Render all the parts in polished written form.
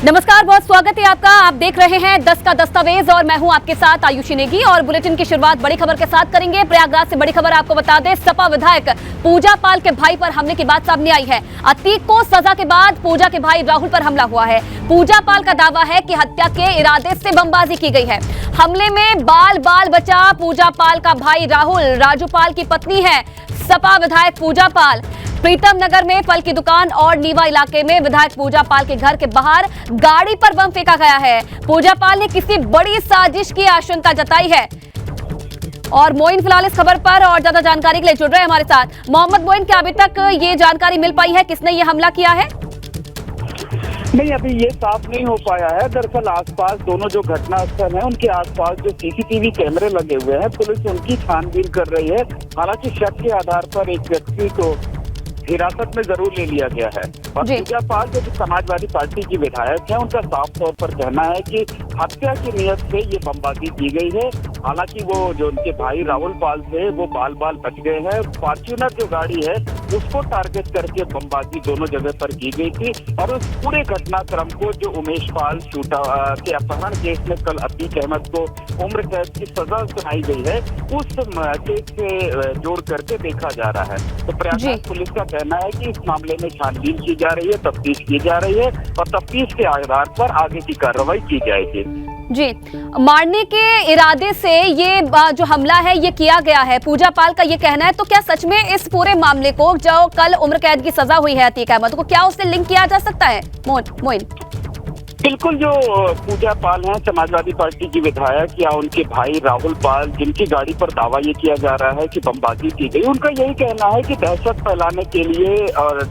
नमस्कार, बहुत स्वागत है आपका। आप देख रहे हैं 10 का दस्तावेज और मैं हूं आपके साथ आयुषी नेगी। और बुलेटिन की शुरुआत बड़ी खबर के साथ करेंगे। प्रयागराज से बड़ी खबर आपको बता दें, सपा विधायक पूजा पाल के भाई पर हमले की बात सामने आई है। अतीक को सजा के बाद पूजा के भाई राहुल पर हमला हुआ है। पूजा पाल का दावा है कि हत्या के इरादे से बमबाजी की गई है। हमले में बाल बाल बचा पूजा पाल का भाई राहुल। राजू पाल की पत्नी है सपा विधायक पूजा पाल। प्रीतम नगर में फल की दुकान और नीवा इलाके में विधायक पूजा पाल के घर के बाहर गाड़ी पर बम फेंका गया है। पूजा पाल ने किसी बड़ी साजिश की आशंका जताई है। और मोइन फिलहाल इस खबर पर और ज्यादा जानकारी के लिए जुड़ रहे हैं हमारे साथ। मोहम्मद मोइन, क्या अभी तक ये जानकारी मिल पाई है किसने ये हमला किया है? नहीं, अभी ये साफ नहीं हो पाया है। दरअसल आसपास दोनों जो घटना स्थल है उनके आसपास जो सीसीटीवी कैमरे लगे हुए हैं, पुलिस उनकी छानबीन कर रही है। हालांकि शक के आधार पर एक व्यक्ति को हिरासत में जरूर ले लिया गया है। और पूजा पाल जो समाजवादी पार्टी की विधायक है, उनका साफ तौर पर कहना है कि हत्या की नियत से ये बमबाजी की गई है। हालांकि वो जो उनके भाई राहुल पाल थे वो बाल बाल बच गए हैं। फॉर्च्यूनर जो गाड़ी है उसको टारगेट करके बमबाजी दोनों जगह पर की गई थी। और उस पूरे घटनाक्रम को जो उमेश पाल शूटा के अपहरण केस में कल अतीक अहमद को उम्र कैद की सजा सुनाई गई है, उस केस से जोड़ करके देखा जा रहा है। तो प्रयागराज पुलिस का कहना है कि इस मामले में छानबीन की जा रही है, तफ्तीश की जा रही है और तफ्तीश के आधार पर आगे की कार्रवाई की जाएगी। जी, मारने के इरादे से ये जो हमला है ये किया गया है, पूजा पाल का ये कहना है। तो क्या सच में इस पूरे मामले को, जो कल उम्र कैद की सजा हुई है अतीक अहमद को, क्या उससे लिंक किया जा सकता है? मोइन, बिल्कुल, जो पूजा पाल हैं समाजवादी पार्टी की विधायक या उनके भाई राहुल पाल, जिनकी गाड़ी पर दावा ये किया जा रहा है कि बमबाजी की गई, उनका यही कहना है कि दहशत फैलाने के लिए और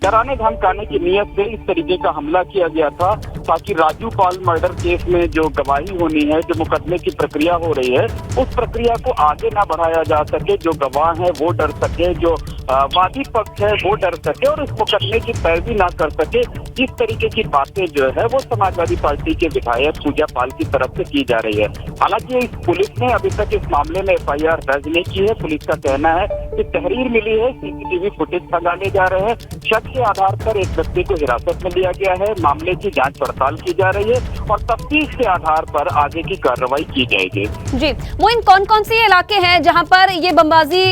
डराने धमकाने की नियत से इस तरीके का हमला किया गया था, ताकि राजू पाल मर्डर केस में जो गवाही होनी है, जो मुकदमे की प्रक्रिया हो रही है, उस प्रक्रिया को आगे ना बढ़ाया जा सके। जो गवाह है वो डर सके, जो वादी पक्ष है वो डर सके और इस मुकदमे की पैरवी ना कर सके। इस तरीके की बातें जो है वो समाजवादी पार्टी के विधायक पूजा पाल की तरफ से की जा रही है। हालांकि इस पुलिस ने अभी तक इस मामले में FIR दर्ज नहीं की है। पुलिस का कहना है कि तहरीर मिली है, सीसीटीवी फुटेज खंगाले जा रहे हैं। शक के आधार पर एक व्यक्ति को हिरासत में लिया गया है। मामले की जांच पड़ताल की जा रही है और तफ्तीश के आधार पर आगे की कार्रवाई की जाएगी। जी मोइन, कौन कौन से इलाके हैं जहां पर ये बमबाजी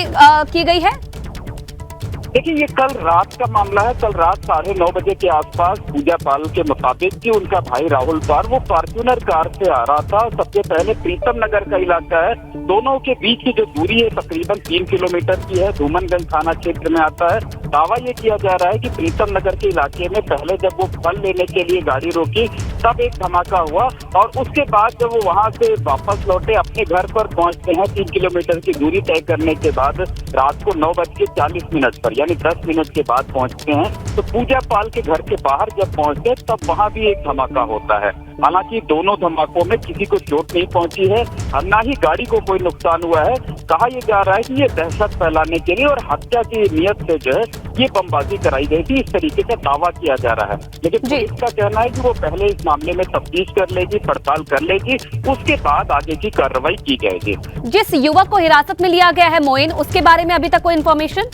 की गई है? देखिए, ये कल रात का मामला है। कल रात 9:30 बजे के आसपास पूजा पाल के मुताबिक कि उनका भाई राहुल पाल वो फॉर्च्यूनर कार से आ रहा था। सबसे पहले प्रीतम नगर का इलाका है, दोनों के बीच की जो दूरी है तकरीबन 3 किलोमीटर की है, धूमनगंज थाना क्षेत्र में आता है। दावा ये किया जा रहा है कि प्रीतम नगर के इलाके में पहले जब वो फल लेने के लिए गाड़ी रोकी तब एक धमाका हुआ और उसके बाद जब वो वहां से वापस लौटे अपने घर पर पहुंचते हैं, 3 किलोमीटर की दूरी तय करने के बाद रात को 9:40 पर यानी 10 मिनट के बाद पहुंचते हैं। तो पूजा पाल के घर के बाहर जब पहुंचते तब वहां भी एक धमाका होता है। हालांकि दोनों धमाकों में किसी को चोट नहीं पहुंची है और न ही गाड़ी को कोई नुकसान हुआ है। कहा यह जा रहा है कि ये दहशत फैलाने के लिए और हत्या की नियत से जो है ये बमबाजी कराई गई थी, इस तरीके का दावा किया जा रहा है। लेकिन पुलिस का कहना है कि वो पहले इस मामले में तफ्तीश कर लेगी, पड़ताल कर लेगी, उसके बाद आगे की कार्रवाई की जाएगी। जिस युवक को हिरासत में लिया गया है मोइन, उसके बारे में अभी तक कोई इन्फॉर्मेशन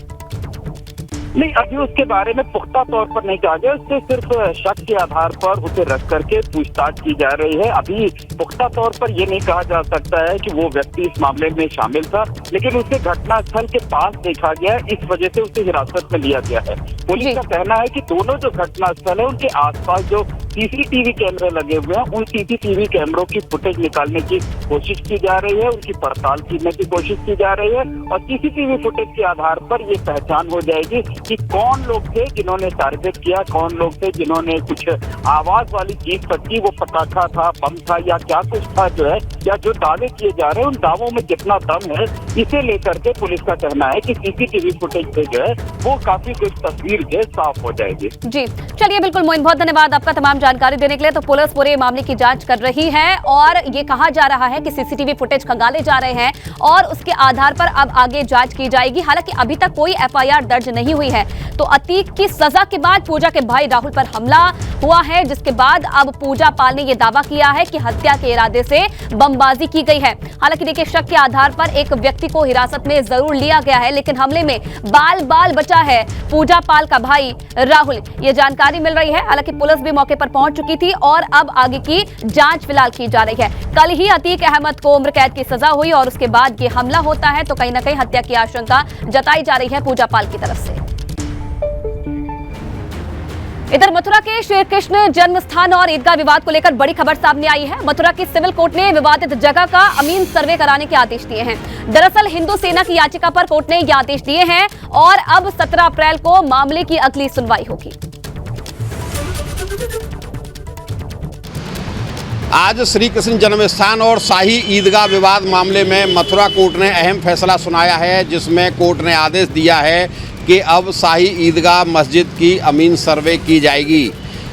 नहीं, अभी उसके बारे में पुख्ता तौर पर नहीं कहा गया। उससे सिर्फ शक के आधार पर उसे रख करके पूछताछ की जा रही है। अभी पुख्ता तौर पर यह नहीं कहा जा सकता है कि वो व्यक्ति इस मामले में शामिल था, लेकिन उसे घटनास्थल के पास देखा गया, इस वजह से उसे हिरासत में लिया गया है। पुलिस का कहना है कि दोनों जो घटनास्थल है उनके आसपास जो सीसीटीवी कैमरे लगे हुए हैं, उन सीसीटीवी कैमरों की फुटेज निकालने की कोशिश की जा रही है, उनकी पड़ताल करने की कोशिश की जा रही है और सीसीटीवी फुटेज के आधार पर ये पहचान हो जाएगी कि कौन लोग थे जिन्होंने टारगेट किया, कौन लोग थे जिन्होंने कुछ आवाज वाली चीज पकड़ी, वो पटाखा था, बम था या क्या कुछ था जो है, या जो दावे किए जा रहे हैं उन दावों में कितना दम है, इसे लेकर के पुलिस का कहना है कि सीसीटीवी फुटेज से जो है वो काफी कुछ तस्वीर जो है साफ हो जाएगी। जी चलिए, बिल्कुल मोइन, बहुत धन्यवाद आपका तमाम जानकारी देने के लिए। तो पुलिस पूरे मामले की जांच कर रही है और ये कहा जा रहा है कि सीसीटीवी फुटेज खंगाले जा रहे हैं और उसके आधार पर अब आगे जांच की जाएगी। हालांकि अभी तक कोई FIR दर्ज नहीं हुई है। तो अतीक की सजा के बाद पूजा के भाई राहुल पर हमला हुआ है, जिसके बाद अब पूजा पाल ने यह दावा किया है कि हत्या के इरादे से बमबाजी की गई है। हालांकि देखिए, शक के आधार पर एक व्यक्ति को हिरासत में जरूर लिया गया है, लेकिन हमले में बाल बाल बचा है पूजा पाल का भाई राहुल, ये जानकारी मिल रही है। हालांकि पुलिस भी मौके पर पहुंच चुकी थी और अब आगे की जांच फिलहाल की जा रही है। कल ही अतीक अहमद को उम्र कैद की सजा हुई और उसके बाद ये हमला होता है, तो कहीं ना कहीं हत्या की आशंका जताई जा रही है पूजा पाल की तरफ से। इधर मथुरा के श्री कृष्ण जन्म स्थान और ईदगाह विवाद को लेकर बड़ी खबर सामने आई है। मथुरा की सिविल कोर्ट ने विवादित जगह का अमीन सर्वे कराने के आदेश दिए हैं। दरअसल हिंदू सेना की याचिका पर कोर्ट ने ये आदेश दिए हैं और अब 17 अप्रैल को मामले की अगली सुनवाई होगी। आज श्री कृष्ण जन्म स्थान और शाही ईदगाह विवाद मामले में मथुरा कोर्ट ने अहम फैसला सुनाया है, जिसमें कोर्ट ने आदेश दिया है कि अब शाही ईदगाह मस्जिद की अमीन सर्वे की जाएगी।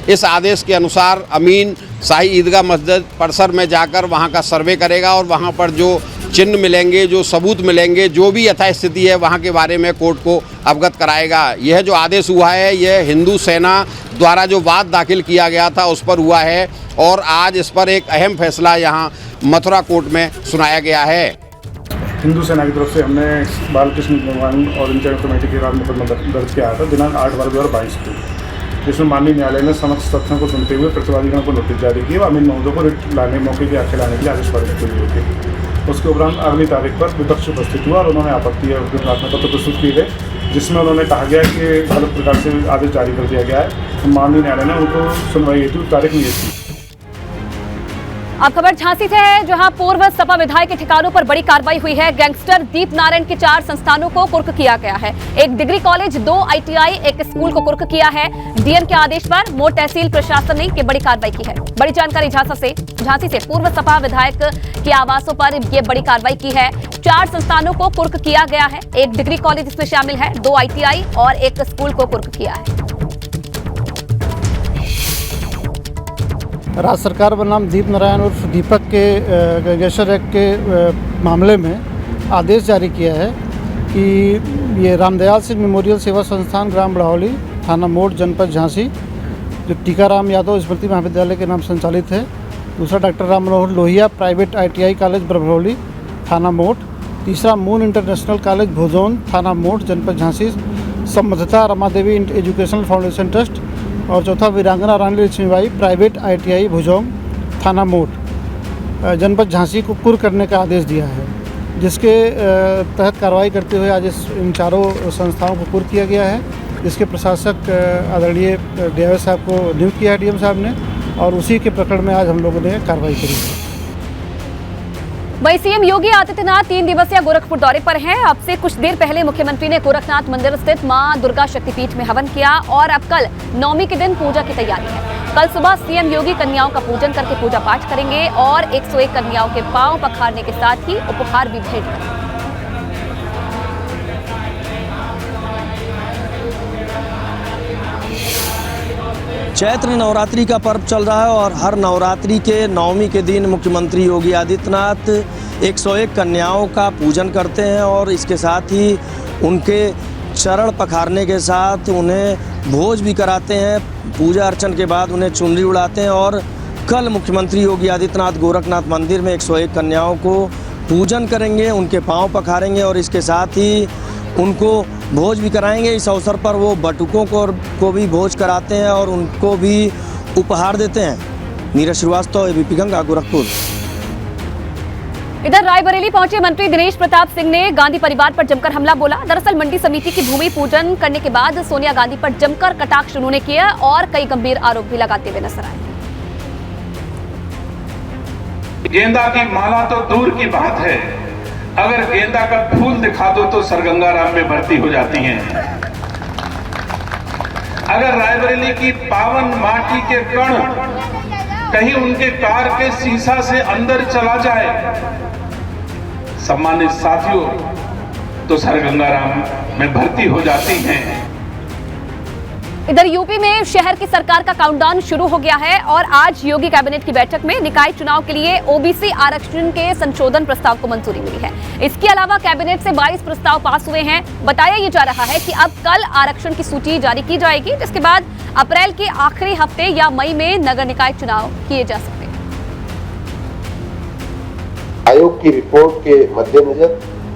इस आदेश के अनुसार अमीन शाही ईदगाह मस्जिद परिसर में जाकर वहां का सर्वे करेगा और वहां पर जो चिन्ह मिलेंगे, जो सबूत मिलेंगे, जो भी यथास्थिति है वहां के बारे में कोर्ट को अवगत कराएगा। यह जो आदेश हुआ है यह हिंदू सेना द्वारा जो वाद दाखिल किया गया था उस पर हुआ है और आज इस पर एक अहम फैसला यहाँ मथुरा कोर्ट में सुनाया गया है। हिंदू सेना की तरफ से हमने बालकृष्ण भगवान और इंटरनेट कमेटी के खिलाफ मुकदमा दर्ज किया था दिनांक 8/12/2022 को, जिसमें माननीय न्यायालय ने समस्त तथ्यों को सुनते हुए प्रतिवादियों को नोटिस जारी किया और अमीन महोदय को रिट लाने मौके के आगे लाने के लिए आदेश पारित किए हुए थे। उसके उपरांत अगली तारीख पर विपक्ष उपस्थित हुआ और उन्होंने आपत्ति और पत्र प्रस्तुत किए गए, जिसमें उन्होंने कहा गया कि गलत प्रकार से आदेश जारी कर दिया गया है। माननीय न्यायालय ने उनको सुनवाई हेतु तारीख नियत की। अब खबर झांसी से है, जहां पूर्व सपा विधायक के ठिकानों पर बड़ी कार्रवाई हुई है। गैंगस्टर दीप नारायण के 4 संस्थानों को कुर्क किया गया है। 1 डिग्री कॉलेज, 2 ITI, 1 स्कूल को कुर्क किया है। डीएम के आदेश पर मोड़ तहसील प्रशासन ने बड़ी कार्रवाई की है। बड़ी जानकारी झांसी से पूर्व सपा विधायक के आवासों पर ये बड़ी कार्रवाई की है। 4 संस्थानों को कुर्क किया गया है। 1 डिग्री कॉलेज इसमें शामिल है, 2 ITI और 1 स्कूल को कुर्क किया है। राज्य सरकार बनाम दीप नारायण उर्फ दीपक के गैंगस्टर एक्ट के मामले में आदेश जारी किया है कि ये रामदयाल सिंह मेमोरियल सेवा संस्थान ग्राम बढ़ौली, थाना मोड़, जनपद झांसी, जो टीकाराम यादव स्मृति महाविद्यालय के नाम संचालित है। दूसरा doctor Ram Manohar Lohia private ITI college बरभौली, थाना मोड़। तीसरा मून इंटरनेशनल कॉलेज भोजोन, थाना मोड़, जनपद Jhansi. समबद्धता Rama Devi educational foundation trust. और चौथा वीरांगना रानी लक्ष्मीबाई प्राइवेट ITI भुजोंग, थाना मोड़, जनपद झांसी को कुर्क करने का आदेश दिया है, जिसके तहत कार्रवाई करते हुए आज इन चारों संस्थाओं को कुर्क किया गया है। जिसके प्रशासक आदरणीय DIO साहब को नियुक्त किया है DM साहब ने, और उसी के प्रकरण में आज हम लोगों ने कार्रवाई करी है। वहीं सीएम योगी आदित्यनाथ 3 दिवसीय गोरखपुर दौरे पर हैं। अब से कुछ देर पहले मुख्यमंत्री ने गोरखनाथ मंदिर स्थित मां दुर्गा शक्तिपीठ में हवन किया और अब कल नवमी के दिन पूजा की तैयारी है। कल सुबह सीएम योगी कन्याओं का पूजन करके पूजा पाठ करेंगे और 101 कन्याओं के पांव पखारने के साथ ही उपहार भी भेंट करेंगे। चैत्र नवरात्रि का पर्व चल रहा है और हर नवरात्रि के नवमी के दिन मुख्यमंत्री योगी आदित्यनाथ 101 कन्याओं का पूजन करते हैं और इसके साथ ही उनके चरण पखारने के साथ उन्हें भोज भी कराते हैं। पूजा अर्चन के बाद उन्हें चुनरी उड़ाते हैं और कल मुख्यमंत्री योगी आदित्यनाथ गोरखनाथ मंदिर में 101 कन्याओं को पूजन करेंगे, उनके पांव पखारेंगे और इसके साथ ही उनको भोज भी कराएंगे। इस अवसर पर वो बटुकों को भी भोज कराते हैं और उनको भी उपहार देते हैं। नीरज श्रीवास्तव, ABP गंगा, गोरखपुर। इधर रायबरेली पहुंचे मंत्री दिनेश प्रताप सिंह ने गांधी परिवार पर जमकर हमला बोला। दरअसल मंडी समिति की भूमि पूजन करने के बाद सोनिया गांधी पर जमकर कटाक्ष उन्होंने किया और कई गंभीर आरोप भी लगाते हुए नजर आए। गेंदा की माला तो दूर की बात है, अगर गेंदा का फूल दिखा दो तो सरगंगाराम में भर्ती हो जाती हैं। अगर रायबरेली की पावन माटी के कण कहीं उनके कार के शीशा से अंदर चला जाए, सम्मानित साथियों, तो सरगंगाराम में भर्ती हो जाती हैं। इधर यूपी में शहर की सरकार का काउंटडाउन शुरू हो गया है और आज योगी कैबिनेट की बैठक में निकाय चुनाव के लिए OBC आरक्षण के संशोधन प्रस्ताव को मंजूरी मिली है। इसके अलावा कैबिनेट से 22 प्रस्ताव पास हुए हैं। बताया ये जा रहा है कि अब कल आरक्षण की सूची जारी की जाएगी, जिसके बाद अप्रैल के आखिरी हफ्ते या मई में नगर निकाय चुनाव किए जा सकते हैं। आयोग की रिपोर्ट के मद्देनजर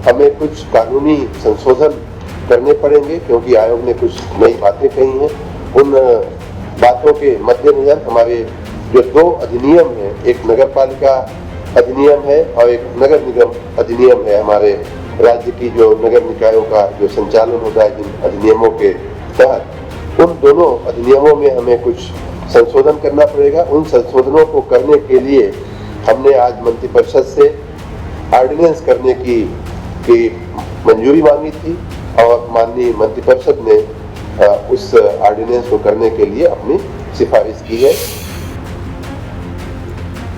हमें कुछ कानूनी संशोधन करने पड़ेंगे, क्योंकि आयोग ने कुछ नई बातें कही हैं। उन बातों के मद्देनजर हमारे जो 2 अधिनियम हैं, एक नगर पालिका अधिनियम है और एक नगर निगम अधिनियम है, हमारे राज्य की जो नगर निकायों का जो संचालन होता है जिन अधिनियमों के तहत, उन दोनों अधिनियमों में हमें कुछ संशोधन करना पड़ेगा। उन संशोधनों को करने के लिए हमने आज मंत्रिपरिषद से ऑर्डिनेंस करने की मंजूरी मांगी थी और माननीय मंत्रिपरिषद ने उस ऑर्डिनेंस को करने के लिए अपनी सिफारिश की है।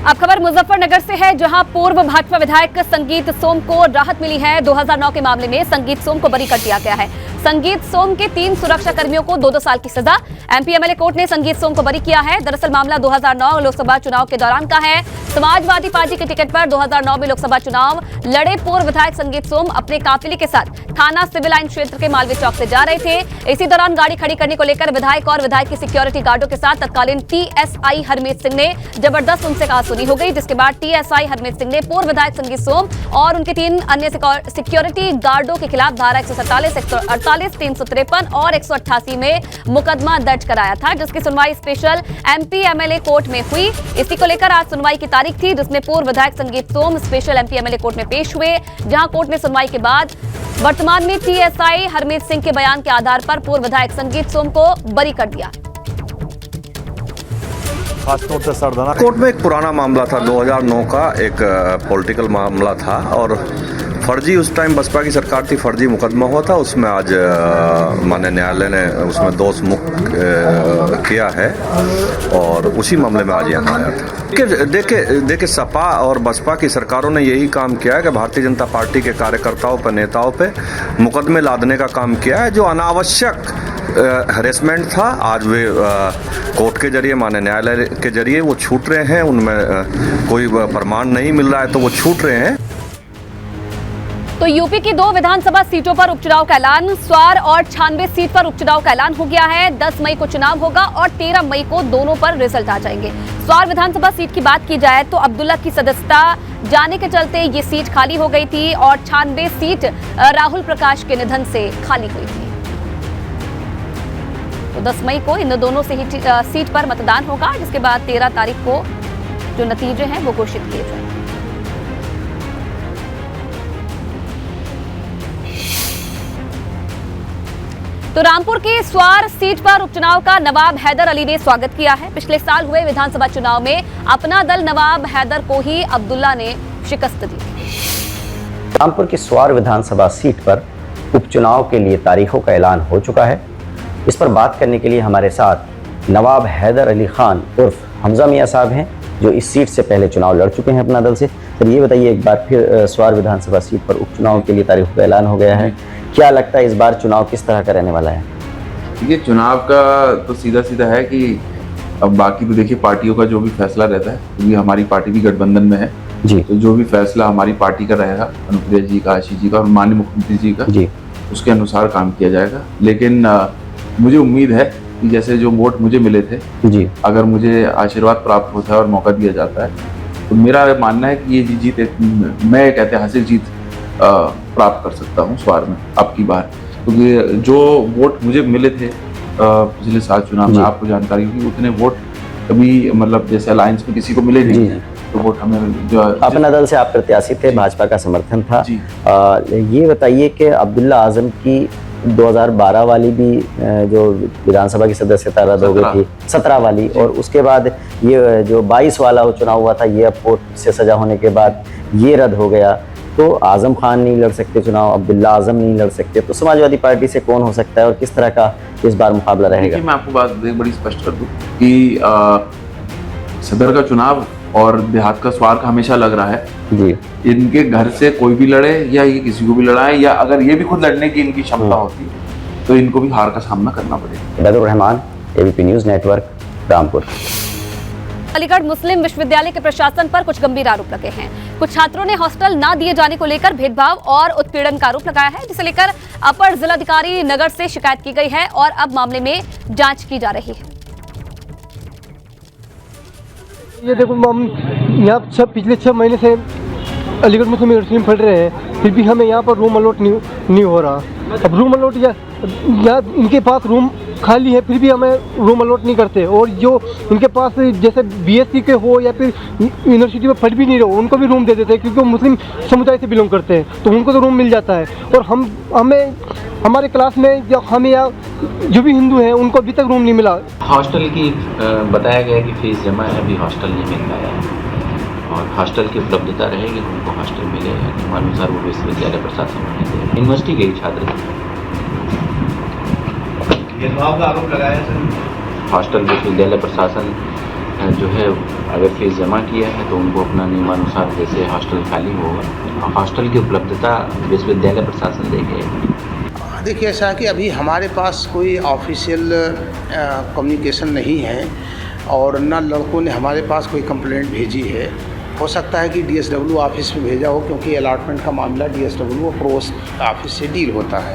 अब खबर मुजफ्फरनगर से है, जहां पूर्व भाजपा विधायक संगीत सोम को राहत मिली है। 2009 के मामले में संगीत सोम को बरी कर दिया गया है। संगीत सोम के 3 सुरक्षा कर्मियों को 2-2 साल की सजा। एमपी एमएलए कोर्ट ने संगीत सोम को बरी किया है। दरअसल मामला 2009 लोकसभा चुनाव के दौरान का है। समाजवादी पार्टी के टिकट पर 2009 में लोकसभा चुनाव लड़े पूर्व विधायक संगीत सोम अपने काफिले के साथ थाना सिविल लाइन क्षेत्र के मालवीय चौक से जा रहे थे। इसी दौरान गाड़ी खड़ी करने को लेकर विधायक और विधायक की सिक्योरिटी गार्डों के साथ तत्कालीन टीएसआई हरमीत सिंह ने जबरदस्त उनसे कहासुनी हो गई, जिसके बाद टीएसआई हरमीत सिंह ने पूर्व विधायक संगीत सोम और उनके 3 अन्य सिक्योरिटी गार्डों के खिलाफ धारा 147, 148, 353 और 188 में मुकदमा दर्ज कराया था, जिसकी सुनवाई स्पेशल एमपी एमएलए कोर्ट में हुई। इसी को लेकर आज सुनवाई की तारीख थी, जिसमें पूर्व विधायक संगीत सोम स्पेशल एमपी एमएलए कोर्ट में पेश हुए, जहां कोर्ट ने सुनवाई के बाद वर्तमान में टीएसआई हरमीत सिंह के बयान के आधार पर पूर्व विधायक संगीत सोम को बरी कर दिया। खासतौर से सरदाना कोर्ट में एक पुराना मामला था, 2009 का एक पॉलिटिकल मामला था और फर्जी उस टाइम बसपा की सरकार थी, फर्जी मुकदमा हुआ था। उसमें आज माननीय न्यायालय ने उसमें दोष मुक्त किया है और उसी मामले में आज यहाँ आया था। देखिए सपा और बसपा की सरकारों ने यही काम किया है कि भारतीय जनता पार्टी के कार्यकर्ताओं पर, नेताओं पे मुकदमे लादने का काम किया है, जो अनावश्यक हैरेसमेंट था। आज वे कोर्ट के जरिए, माननीय न्यायालय के जरिए वो छूट रहे हैं, उनमें कोई प्रमाण नहीं मिल रहा है तो वो छूट रहे हैं। तो यूपी की 2 विधानसभा सीटों पर उपचुनाव का ऐलान। स्वार और 96 सीट पर उपचुनाव का ऐलान हो गया है। 10 मई को चुनाव होगा और 13 मई को दोनों पर रिजल्ट आ जाएंगे। स्वार विधानसभा सीट की बात की जाए तो अब्दुल्ला की सदस्यता जाने के चलते ये सीट खाली हो गई थी और 96 सीट राहुल प्रकाश के निधन से खाली हुई थी। तो 10 मई को इन दोनों से ही सीट पर मतदान होगा, जिसके बाद 13 तारीख को जो नतीजे हैं वो घोषित किए जाएंगे। तो रामपुर के स्वार सीट पर उपचुनाव का नवाब हैदर अली ने स्वागत किया है। पिछले साल हुए विधानसभा चुनाव में अपना दल नवाब हैदर को ही अब्दुल्ला ने शिकस्त दी। रामपुर की स्वार विधानसभा सीट पर उपचुनाव के लिए तारीखों का ऐलान हो चुका है। इस पर बात करने के लिए हमारे साथ नवाब हैदर अली खान उर्फ हमजा मियां साहब हैं, जो इस सीट से पहले चुनाव लड़ चुके हैं अपना दल से। तो ये बताइए, एक बार फिर स्वार विधानसभा सीट पर उपचुनाव के लिए तारीखों का ऐलान हो गया है, क्या लगता है इस बार चुनाव किस तरह का रहने वाला है? देखिए, चुनाव का तो सीधा सीधा है कि अब बाकी तो देखिए पार्टियों का जो भी फैसला रहता है, क्योंकि हमारी पार्टी भी गठबंधन में है जी, तो जो भी फैसला हमारी पार्टी का रहेगा, अनुप्रिया जी का, आशीष जी का और माननीय मुख्यमंत्री जी का जी, उसके अनुसार काम किया जाएगा। लेकिन मुझे उम्मीद है कि जैसे जो वोट मुझे मिले थे जी, अगर मुझे आशीर्वाद प्राप्त होता है और मौका दिया जाता है तो मेरा मानना है कि ये जीत मैं एक ऐतिहासिक जीत प्राप्त कर सकता हूँ स्वार में अब की बार, क्योंकि जो वोट मुझे मिले थे पिछले 7 चुनाव में, आपको जानकारी होगी, उतने वोट कभी मतलब जैसे अलायंस में किसी को मिले नहीं थे। तो वोट हमें जो अपना दल से आप प्रत्याशी थे, भाजपा का समर्थन था। ये बताइए कि अब्दुल्ला आजम की 2012 वाली भी जो विधानसभा की सदस्यता रद्द हो गई थी, 17 वाली, और उसके बाद ये जो 22 वाला चुनाव हुआ था, ये अब कोर्ट से सजा होने के बाद ये रद्द हो गया। तो आजम खान नहीं लड़ सकते चुनाव, अब्दुल्ला आजम नहीं लड़ सकते, तो समाजवादी पार्टी से कौन हो सकता है और किस तरह का इस बार मुकाबला रहेगा? मैं आपको बात बड़ी स्पष्ट कर दूं कि सदर का चुनाव और देहात का स्वार का हमेशा लग रहा है जी। इनके घर से कोई भी लड़े या ये किसी को भी लड़ाए, या अगर ये भी खुद लड़ने की इनकी क्षमता होती तो इनको भी हार का सामना करना पड़ेगा। Badrur Rahman, ABP news network, Rampur. Aligarh Muslim विश्वविद्यालय के प्रशासन पर कुछ गंभीर आरोप लगे हैं। कुछ छात्रों ने हॉस्टल न दिए जाने को लेकर भेदभाव और उत्पीड़न का आरोप लगाया है, जिसे लेकर अपर जिलाधिकारी नगर से शिकायत की गई है और अब मामले में जांच की जा रही है। ये देखो, हम यहाँ पिछले 6 महीने से अलीगढ़ मुस्लिम यूनिवर्सिटी में पढ़ रहे हैं, फिर भी हमें यहाँ पर रूम अलॉट नहीं हो रहा। अब रूम अलॉट या इनके पास रूम खाली है फिर भी हमें रूम अलॉट नहीं करते, और जो उनके पास जैसे बीएससी के हो या फिर यूनिवर्सिटी में पढ़ भी नहीं रहो उनको भी रूम दे देते हैं, क्योंकि वो मुस्लिम समुदाय से बिलोंग करते हैं तो उनको तो रूम मिल जाता है। और हमें हमारे क्लास में जो हम या जो भी हिंदू हैं उनको अभी तक रूम नहीं मिला। हॉस्टल की बताया गया कि फीस जमा है, अभी हॉस्टल नहीं मिल पाया है, और हॉस्टल की उपलब्धता रहेगी तो उनको हॉस्टल मिलेगा। नियमानुसार वो विश्वविद्यालय प्रशासन यूनिवर्सिटी के ही छात्र आरोप लगाया सर। हॉस्टल विश्वविद्यालय प्रशासन जो है अगर फीस जमा किया है तो उनको अपना नियमानुसार जैसे हॉस्टल खाली होगा, हॉस्टल की उपलब्धता विश्वविद्यालय प्रशासन देगी। देखिए ऐसा है कि अभी हमारे पास कोई ऑफिशियल कम्युनिकेशन नहीं है और ना लड़कों ने हमारे पास कोई कंप्लेंट भेजी है। हो सकता है कि डीएसडब्ल्यू ऑफिस में भेजा हो, क्योंकि अलॉटमेंट का मामला डीएसडब्ल्यू और पोस्ट ऑफिस से डील होता है।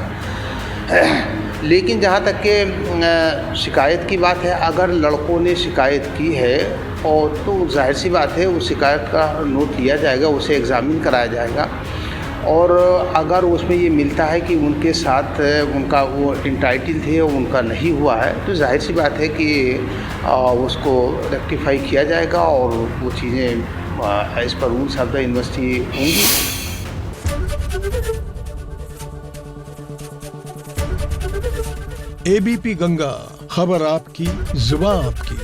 लेकिन जहाँ तक के शिकायत की बात है, अगर लड़कों ने शिकायत की है और तो जाहिर सी बात है उस शिकायत का नोट लिया जाएगा, उसे एग्ज़ामिन कराया जाएगा, और अगर उसमें ये मिलता है कि उनके साथ उनका वो इंटाइटल थे और उनका नहीं हुआ है तो जाहिर सी बात है कि उसको रेक्टिफाई किया जाएगा और वो चीज़ें as per rules of the university होंगी। एबीपी गंगा, खबर आपकी, जुबान आपकी।